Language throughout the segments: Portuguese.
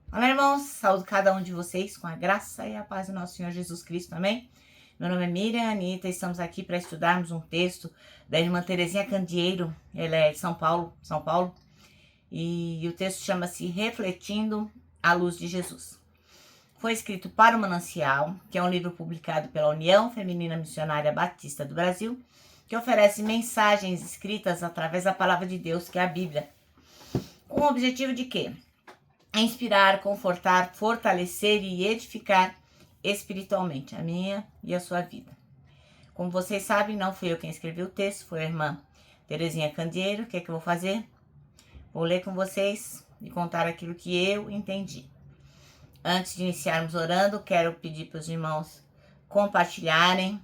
Olá, irmãos, saúdo cada um de vocês com a graça e a paz do nosso Senhor Jesus Cristo, amém? Meu nome é Miriam Anitta, estamos aqui para estudarmos um texto da irmã Terezinha Candeeiro, ela é de São Paulo, e o texto chama-se Refletindo a Luz de Jesus. Foi escrito para o Manancial, que é um livro publicado pela União Feminina Missionária Batista do Brasil, que oferece mensagens escritas através da palavra de Deus, que é a Bíblia, com o objetivo de quê? Inspirar, confortar, fortalecer e edificar espiritualmente a minha e a sua vida. Como vocês sabem, não fui eu quem escreveu o texto, foi a irmã Terezinha Candeeiro. O que é que eu vou fazer? Vou ler com vocês e contar aquilo que eu entendi. Antes de iniciarmos orando, quero pedir para os irmãos compartilharem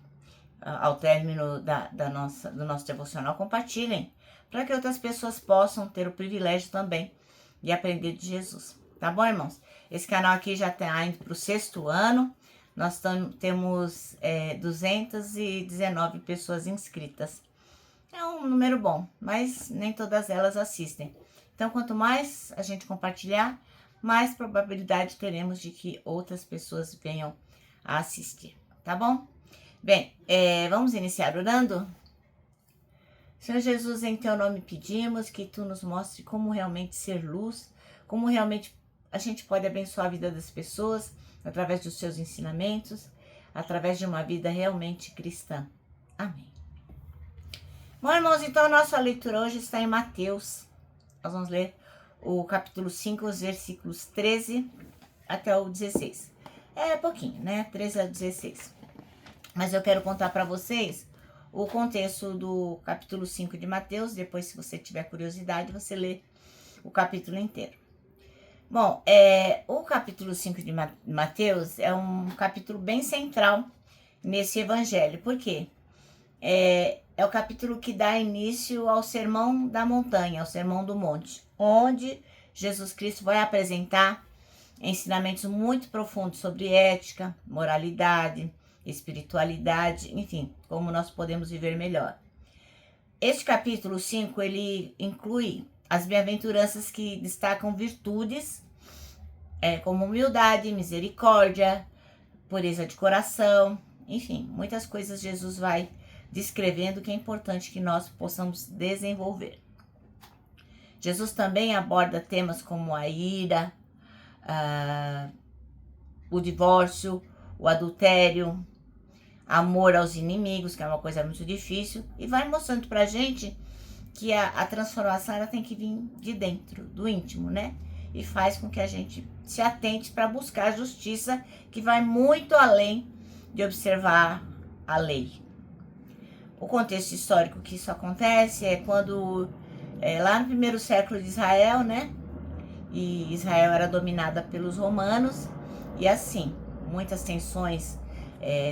ao término do nosso devocional, compartilhem, para que outras pessoas possam ter o privilégio também de aprender de Jesus. Tá bom, irmãos? Esse canal aqui já está indo para o 6º ano. Nós temos 219 pessoas inscritas. É um número bom, mas nem todas elas assistem. Então, quanto mais a gente compartilhar, mais probabilidade teremos de que outras pessoas venham a assistir. Tá bom? Bem, vamos iniciar orando? Senhor Jesus, em teu nome pedimos que tu nos mostre como realmente ser luz, como realmente a gente pode abençoar a vida das pessoas através dos seus ensinamentos, através de uma vida realmente cristã. Amém. Bom, irmãos, então a nossa leitura hoje está em Mateus. Nós vamos ler o capítulo 5, os versículos 13 até o 16. É pouquinho, né? 13 a 16. Mas eu quero contar para vocês o contexto do capítulo 5 de Mateus. Depois, se você tiver curiosidade, você lê o capítulo inteiro. Bom, o capítulo 5 de Mateus é um capítulo bem central nesse evangelho. Por quê? É o capítulo que dá início ao Sermão da Montanha, ao Sermão do Monte, onde Jesus Cristo vai apresentar ensinamentos muito profundos sobre ética, moralidade, espiritualidade, enfim, como nós podemos viver melhor. Este capítulo 5, ele inclui as bem-aventuranças que destacam virtudes, como humildade, misericórdia, pureza de coração, enfim, muitas coisas Jesus vai descrevendo que é importante que nós possamos desenvolver. Jesus também aborda temas como a ira, o divórcio, o adultério, amor aos inimigos, que é uma coisa muito difícil, e vai mostrando pra gente que a transformação ela tem que vir de dentro, do íntimo, né? E faz com que a gente se atente para buscar a justiça, que vai muito além de observar a lei. O contexto histórico que isso acontece é quando, lá no 1º século de Israel, né? E Israel era dominada pelos romanos, e assim, muitas tensões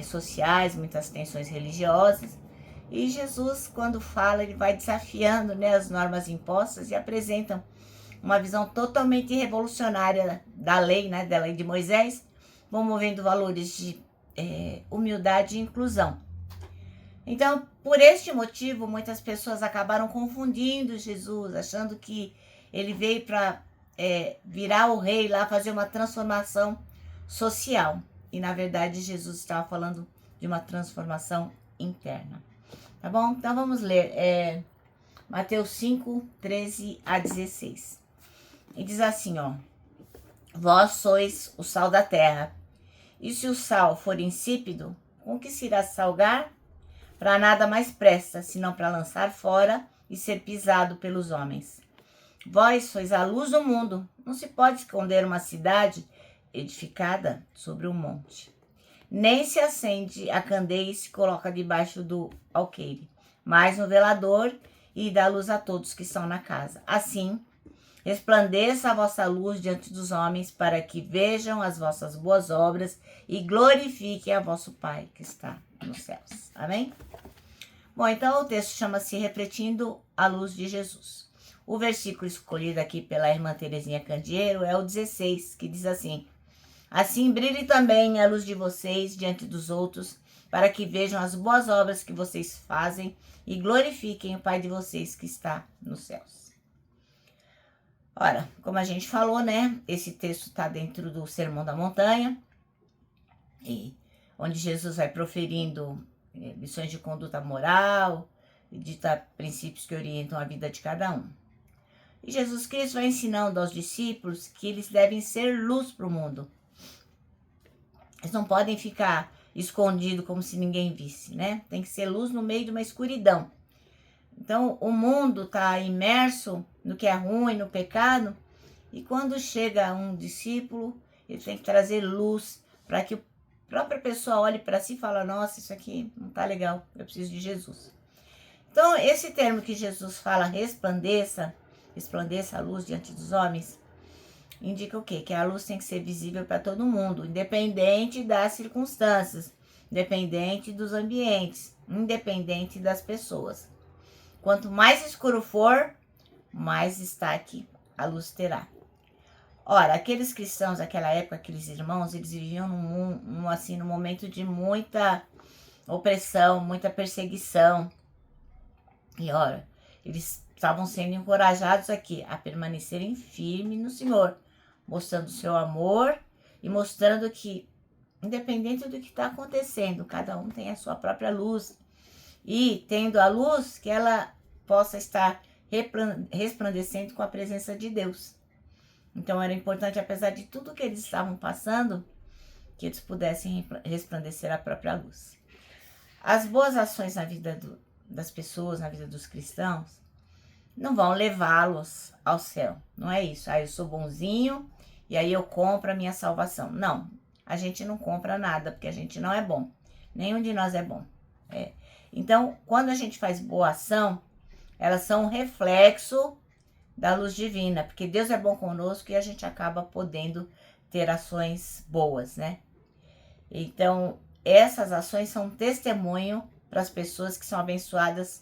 sociais, muitas tensões religiosas. E Jesus, quando fala, ele vai desafiando, né, as normas impostas e apresentam uma visão totalmente revolucionária da lei, né, da lei de Moisés, promovendo valores de humildade e inclusão. Então, por este motivo, muitas pessoas acabaram confundindo Jesus, achando que ele veio para virar o rei lá, fazer uma transformação social. E, na verdade, Jesus estava falando de uma transformação interna. Tá bom? Então, vamos ler Mateus 5, 13 a 16. E diz assim, ó: Vós sois o sal da terra, e se o sal for insípido, com que se irá salgar? Para nada mais presta, senão para lançar fora e ser pisado pelos homens. Vós sois a luz do mundo. Não se pode esconder uma cidade edificada sobre um monte. Nem se acende a candeia e se coloca debaixo do alqueire, mas no velador, e dá luz a todos que estão na casa. Assim, resplandeça a vossa luz diante dos homens, para que vejam as vossas boas obras e glorifiquem a vosso Pai que está nos céus. Amém? Bom, então o texto chama-se Refletindo a Luz de Jesus. O versículo escolhido aqui pela irmã Terezinha Candeeiro é o 16, que diz assim: Assim brilhe também a luz de vocês diante dos outros, para que vejam as boas obras que vocês fazem e glorifiquem o Pai de vocês que está nos céus. Ora, como a gente falou, né? Esse texto está dentro do Sermão da Montanha, e onde Jesus vai proferindo lições de conduta moral, e dita princípios que orientam a vida de cada um. E Jesus Cristo vai ensinando aos discípulos que eles devem ser luz para o mundo. Eles não podem ficar escondidos como se ninguém visse, né? Tem que ser luz no meio de uma escuridão. Então, o mundo está imerso no que é ruim, no pecado, e quando chega um discípulo, ele tem que trazer luz para que a própria pessoa olhe para si e fale, nossa, isso aqui não está legal, eu preciso de Jesus. Então, esse termo que Jesus fala, resplandeça a luz diante dos homens, indica o quê? Que a luz tem que ser visível para todo mundo, independente das circunstâncias, independente dos ambientes, independente das pessoas. Quanto mais escuro for, mais destaque a luz terá. Ora, aqueles cristãos daquela época, aqueles irmãos, eles viviam num momento de muita opressão, muita perseguição. E ora, eles estavam sendo encorajados aqui a permanecerem firmes no Senhor, mostrando o seu amor e mostrando que, independente do que está acontecendo, cada um tem a sua própria luz. E tendo a luz, que ela possa estar resplandecendo com a presença de Deus. Então era importante, apesar de tudo que eles estavam passando, que eles pudessem resplandecer a própria luz. As boas ações na vida das pessoas, na vida dos cristãos, não vão levá-los ao céu. Não é isso. Eu sou bonzinho e aí eu compro a minha salvação. Não, a gente não compra nada, porque a gente não é bom. Nenhum de nós é bom. Então, quando a gente faz boa ação, elas são um reflexo da luz divina, porque Deus é bom conosco e a gente acaba podendo ter ações boas, né? Então, essas ações são um testemunho para as pessoas que são abençoadas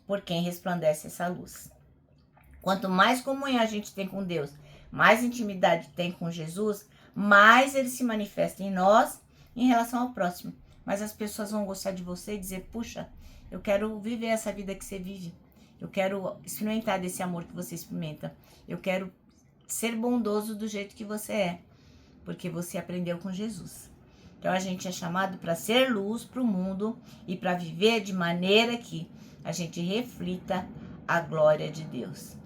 por quem resplandece essa luz. Quanto mais comunhão a gente tem com Deus, mais intimidade tem com Jesus, mais ele se manifesta em nós em relação ao próximo. Mas as pessoas vão gostar de você e dizer, puxa, eu quero viver essa vida que você vive. Eu quero experimentar desse amor que você experimenta. Eu quero ser bondoso do jeito que você é, porque você aprendeu com Jesus. Então a gente é chamado para ser luz para o mundo e para viver de maneira que a gente reflita a glória de Deus.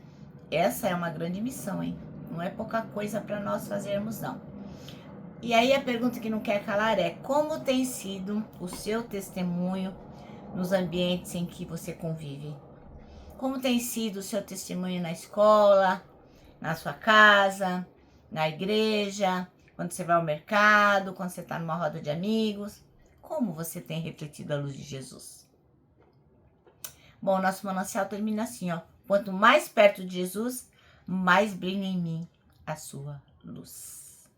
Essa é uma grande missão, hein? Não é pouca coisa para nós fazermos, não. E aí a pergunta que não quer calar é, como tem sido o seu testemunho nos ambientes em que você convive? Como tem sido o seu testemunho na escola, na sua casa, na igreja, quando você vai ao mercado, quando você está numa roda de amigos? Como você tem refletido a luz de Jesus? Bom, o nosso manancial termina assim, ó. Quanto mais perto de Jesus, mais brilha em mim a sua luz.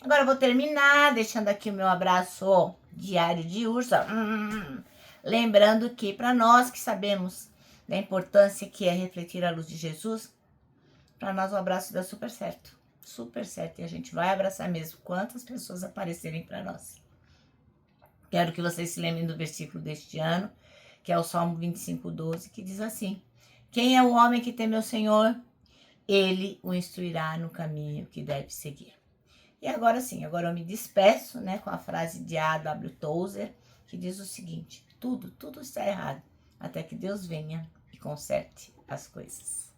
Agora eu vou terminar deixando aqui o meu abraço diário de urso. Lembrando que para nós que sabemos da importância que é refletir a luz de Jesus, para nós o abraço dá super certo. Super certo. E a gente vai abraçar mesmo quantas pessoas aparecerem para nós. Quero que vocês se lembrem do versículo deste ano, que é o Salmo 25:12, que diz assim: quem é o homem que teme ao Senhor? Ele o instruirá no caminho que deve seguir. E agora sim, agora eu me despeço, né, com a frase de A.W. Tozer, que diz o seguinte: tudo está errado, até que Deus venha e conserte as coisas.